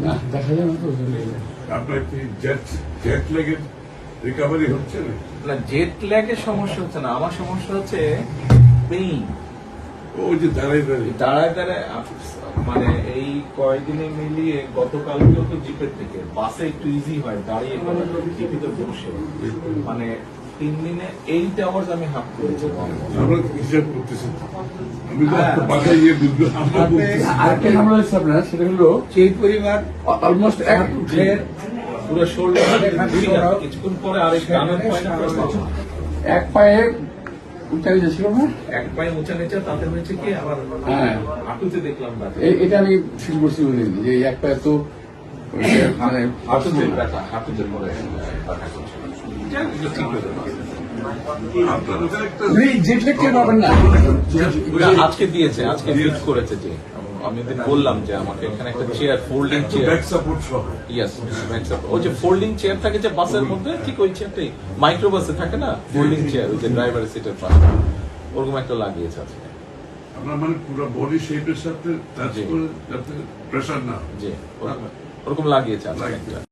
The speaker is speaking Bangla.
না দেখা যায় না তো। আপনার কি জেট লেগের রিকভারি হচ্ছে না? না, জেট ল্যাগের সমস্যা হচ্ছে না, আমার সমস্যা হচ্ছে পেইন। ওই যে দাঁড়াই দাঁড়িয়ে দাঁড়ায় দাঁড়ায় মানে এই কয়েকদিনে মিলিয়ে গতকালকেও তো জিপের থেকে বাসে একটু ইজি হয়, দাঁড়িয়ে জিপিতে বসে মানে 3 দিনে 8 আওয়ার্স আমি হাফ করেছি। আমরা হিসাব করতেছি, আমি তো বাসায় গিয়ে বুঝবো। আমরা বলতেছি আরেকটা ঝামেলা হচ্ছে আপনার, সেটা হলো সেই পরিবার অলমোস্ট এক পুরো শোল্ডার কিছুক্ষণ পরে আরেক ডানের পায়টা এক পায়ে উঁচা নিচে ছিল না। এক পায়ে উঁচা নিচে, তাতে হয়েছে কি আবার হ্যাঁ, হাঁটুতে দেখলাম ব্যথা। এটা আমি ফিল করছি বলিনি যে এই এক পায়ে তো মানে হাঁটুতে ব্যথা, হাঁটুতে পরে ব্যথা করছে। যাক, এগুলো ঠিক হয়ে যাবে। আপনার ওখানে একটা জেট ল্যাগ টের পাবেন না। আজকে দিয়েছে, আজকে ফিক্স করেছে যে আমি ওদের বললাম যে আমাকে এখানে একটা chair, folding chair, back support সহ ইয়েস, ওই যে ফোল্ডিং চেয়ার থাকে যে বাসের মধ্যে, ঠিক ওই চেয়ারটাই মাইক্রো বাসে থাকে না, ফোল্ডিং চেয়ার, ওই যে ড্রাইভারের সিটের পাশে, ওরকম একটা লাগিয়েছে আজকে। আপনার মানে পুরো বডি শেপের সাথে টাচ জি। করে যাতে প্রেশার না হয়। যে ওরকম লাগিয়েছে আজকে একটা।